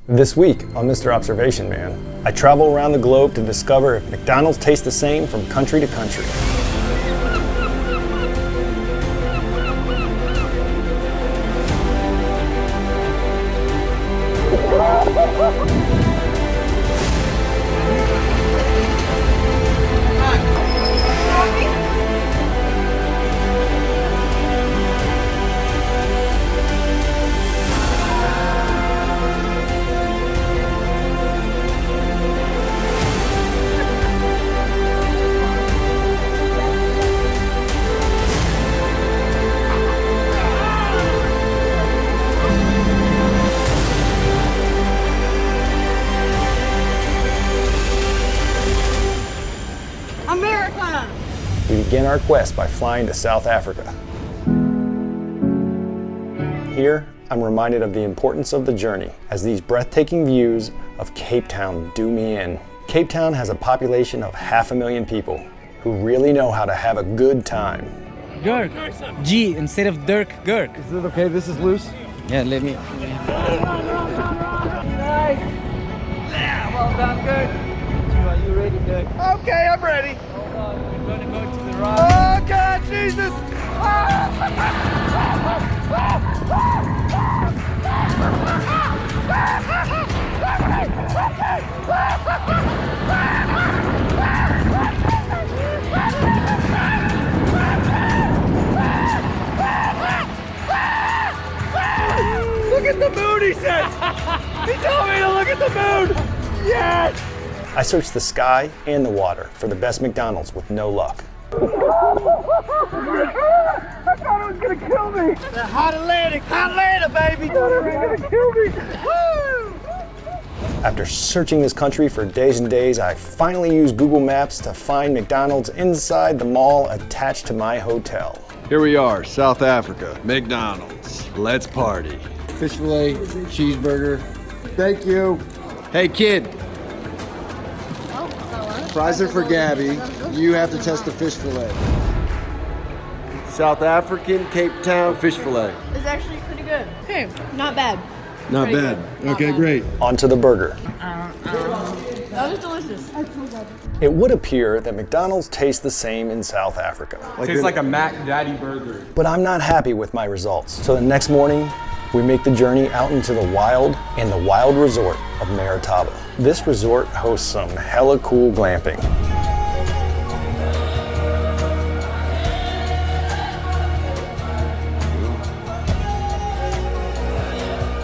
This week on Mr. Observation Man, I travel around the globe to discover if McDonald's tastes the same from country to country. America! We begin our quest by flying to South Africa. Here, I'm reminded of the importance of the journey as these breathtaking views of Cape Town do me in. Cape Town has a population of 500,000 people who really know how to have a good time. Gurk. G instead of Dirk, Gurk. Is it okay? This is loose? Yeah, let me. Nice! Yeah, well done, good. Are you ready, Dirk? Okay, I'm ready. Hold on, we're gonna go to the right. Oh, God, Jesus! Look at the moon, he says! He told me to look at the moon! Yes! I searched the sky and the water for the best McDonald's with no luck. I thought it was gonna kill me! The hot Atlantic, baby! I thought it was gonna kill me! Woo! After searching this country for days and days, I finally used Google Maps to find McDonald's inside the mall attached to my hotel. Here we are, South Africa, McDonald's. Let's party. Fish fillet, cheeseburger. Thank you. Hey kid, Fries are for Gabby. You have to test the fish fillet. South African Cape Town fish fillet. It's actually pretty good. Hey, not bad. Not Pretty bad. good. Not Okay, bad. great. On to the burger. That was delicious. It would appear that McDonald's tastes the same in South Africa. Tastes like a Mac Daddy burger. But I'm not happy with my results. So the next morning, we make the journey out into the wild and the wild resort of Maritaba. This resort hosts some hella cool glamping.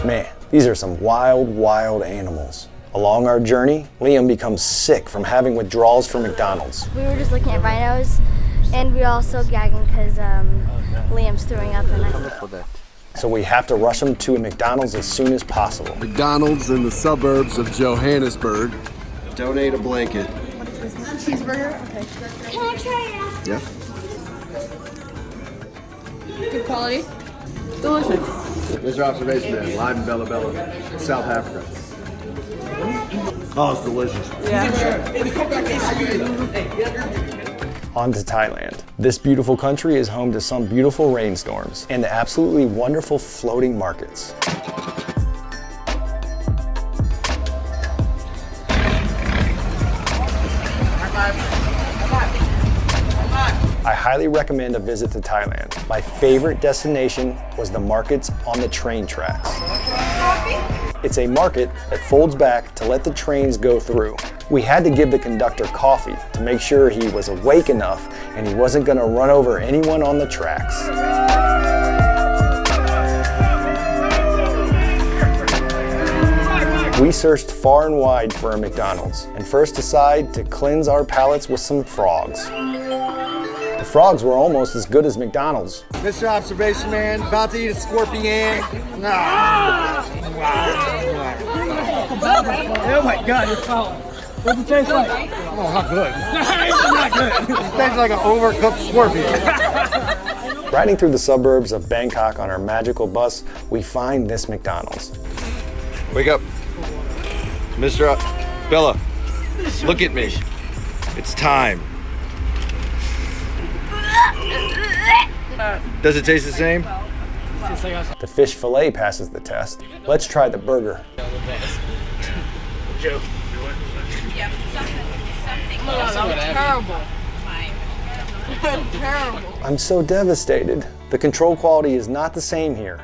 Man, these are some wild, wild animals. Along our journey, Liam becomes sick from having withdrawals from McDonald's. We were just looking at rhinos, and we were also gagging because Liam's throwing up, and So we have to rush him to a McDonald's as soon as possible. McDonald's in the suburbs of Johannesburg. Donate a blanket. What is this? Cheeseburger? Okay. Can I try it? Yeah. Good quality. Delicious. Mr. Observation Man, live in Bella Bella, South Africa. Oh, it's delicious. On to Thailand. This beautiful country is home to some beautiful rainstorms and the absolutely wonderful floating markets. I highly recommend a visit to Thailand. My favorite destination was the markets on the train tracks. It's a market that folds back to let the trains go through. We had to give the conductor coffee to make sure he was awake enough and he wasn't going to run over anyone on the tracks. We searched far and wide for a McDonald's and first decided to cleanse our palates with some frogs. The frogs were almost as good as McDonald's. Mr. Observation Man, about to eat a scorpion. Oh my God, it's foul. What's it taste like? Oh, not good. It's not good. It tastes like an overcooked scorpion. Riding through the suburbs of Bangkok on our magical bus, we find this McDonald's. Wake up. Mr. Bella, look at me. It's time. Does it taste the same? The fish fillet passes the test. Let's try the burger. Joe. Terrible. Terrible. I'm so devastated. The control quality is not the same here.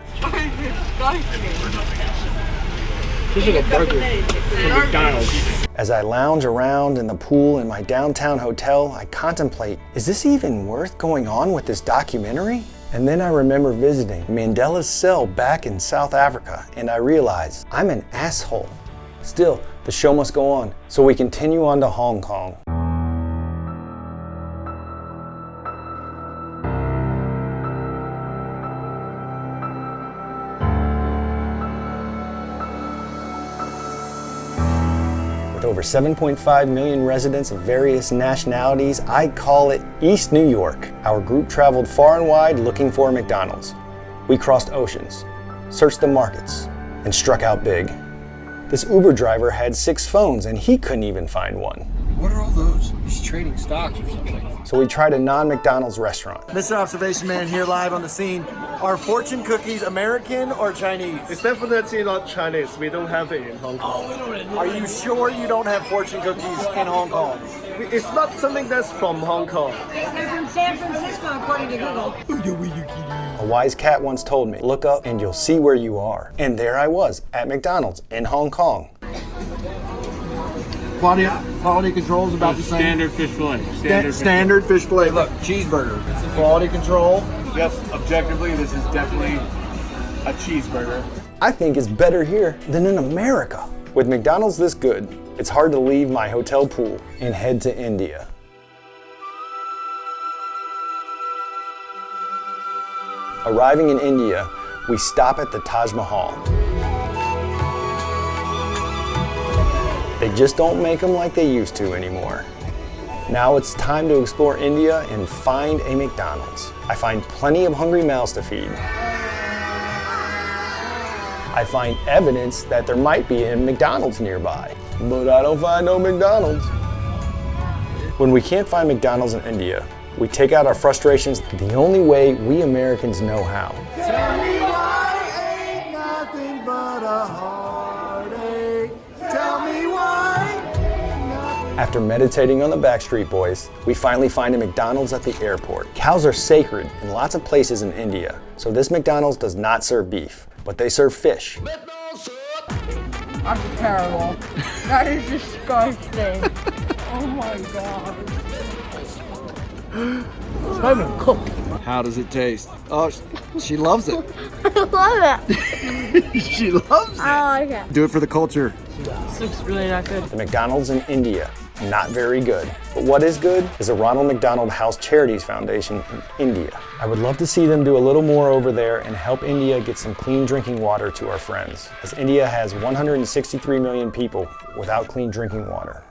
This is a burger from McDonald's. As I lounge around in the pool in my downtown hotel, I contemplate, is this even worth going on with this documentary? And then I remember visiting Mandela's cell back in South Africa, and I realize I'm an asshole. Still, the show must go on, so we continue on to Hong Kong. With over 7.5 million residents of various nationalities, I call it East New York. Our group traveled far and wide looking for a McDonald's. We crossed oceans, searched the markets, and struck out big. This Uber driver had 6 phones and he couldn't even find one. What are all those? He's trading stocks or something. So we tried a non-McDonald's restaurant. Mr. Observation Man here live on the scene. Are fortune cookies American or Chinese? It's definitely not Chinese. We don't have it in Hong Kong. Are you sure you don't have fortune cookies in Hong Kong? It's not something that's from Hong Kong. They're from San Francisco, according to Google. A wise cat once told me, look up and you'll see where you are. And there I was, at McDonald's in Hong Kong. Quality control is about the same. Standard fish fillet. Standard fish fillet. Look, cheeseburger. Quality control. Yes, objectively, this is definitely a cheeseburger. I think it's better here than in America. With McDonald's this good, it's hard to leave my hotel pool and head to India. Arriving in India, we stop at the Taj Mahal. They just don't make them like they used to anymore. Now it's time to explore India and find a McDonald's. I find plenty of hungry mouths to feed. I find evidence that there might be a McDonald's nearby, but I don't find no McDonald's. When we can't find McDonald's in India, we take out our frustrations the only way we Americans know how. Tell me why ain't nothing but a heartache. Tell me why. After meditating on the Backstreet Boys, we finally find a McDonald's at the airport. Cows are sacred in lots of places in India, so this McDonald's does not serve beef, but they serve fish. That's terrible. That is disgusting. Oh my god. It's not even cooked. How does it taste? Oh, she loves it. I love it. She loves it. I like it. Do it for the culture. This looks really not good. The McDonald's in India, not very good. But what is good is the Ronald McDonald House Charities Foundation in India. I would love to see them do a little more over there and help India get some clean drinking water to our friends, as India has 163 million people without clean drinking water.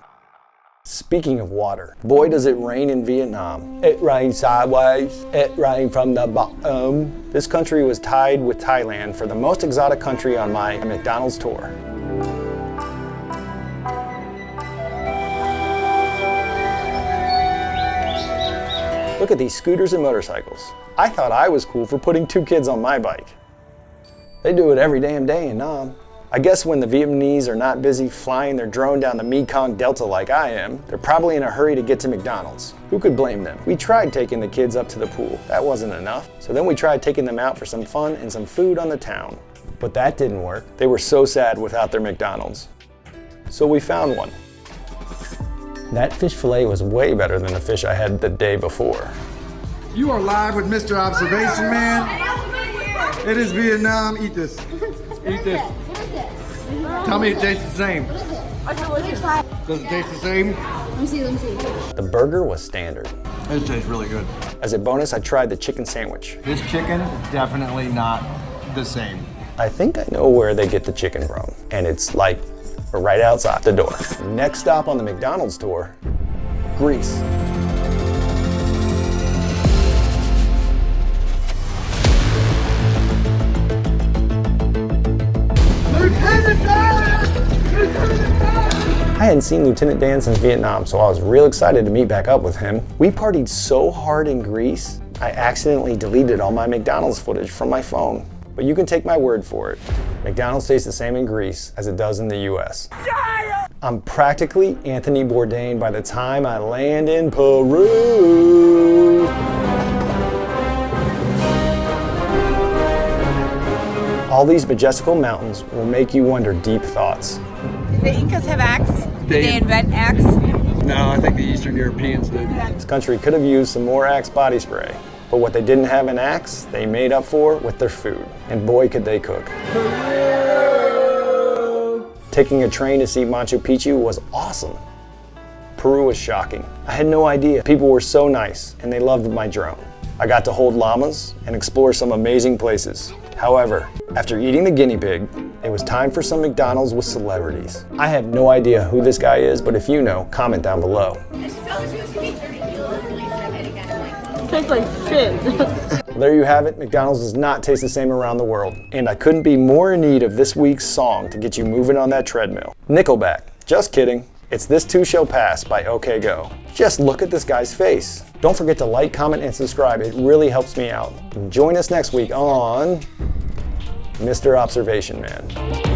Speaking of water, boy does it rain in Vietnam. It rains sideways, it rains from the bottom. This country was tied with Thailand for the most exotic country on my McDonald's tour. Look at these scooters and motorcycles. I thought I was cool for putting 2 kids on my bike. They do it every damn day in Nam. I guess when the Vietnamese are not busy flying their drone down the Mekong Delta like I am, they're probably in a hurry to get to McDonald's. Who could blame them? We tried taking the kids up to the pool. That wasn't enough. So then we tried taking them out for some fun and some food on the town. But that didn't work. They were so sad without their McDonald's. So we found one. That fish fillet was way better than the fish I had the day before. You are live with Mr. Observation Man. It is Vietnam. Eat this. Eat this. Tell me it tastes the same. Does it taste the same? Let me see. The burger was standard. It tastes really good. As a bonus, I tried the chicken sandwich. This chicken is definitely not the same. I think I know where they get the chicken from, and it's like right outside the door. Next stop on the McDonald's tour, Greece. I hadn't seen Lieutenant Dan since Vietnam, so I was real excited to meet back up with him. We partied so hard in Greece, I accidentally deleted all my McDonald's footage from my phone. But you can take my word for it. McDonald's tastes the same in Greece as it does in the US. I'm practically Anthony Bourdain by the time I land in Peru. All these majestical mountains will make you wonder deep thoughts. Did the Incas have axe? Did they invent axe? No, I think the Eastern Europeans did. This country could have used some more Axe body spray, but what they didn't have in Axe, they made up for with their food. And boy, could they cook. Taking a train to see Machu Picchu was awesome. Peru was shocking. I had no idea. People were so nice, and they loved my drone. I got to hold llamas and explore some amazing places. However, after eating the guinea pig, it was time for some McDonald's with celebrities. I have no idea who this guy is, but if you know, comment down below. Tastes like shit. Well, there you have it. McDonald's does not taste the same around the world. And I couldn't be more in need of this week's song to get you moving on that treadmill. Nickelback. Just kidding. It's This Too Shall Pass by OK Go. Just look at this guy's face. Don't forget to like, comment, and subscribe. It really helps me out. And join us next week on Mr. Observation Man.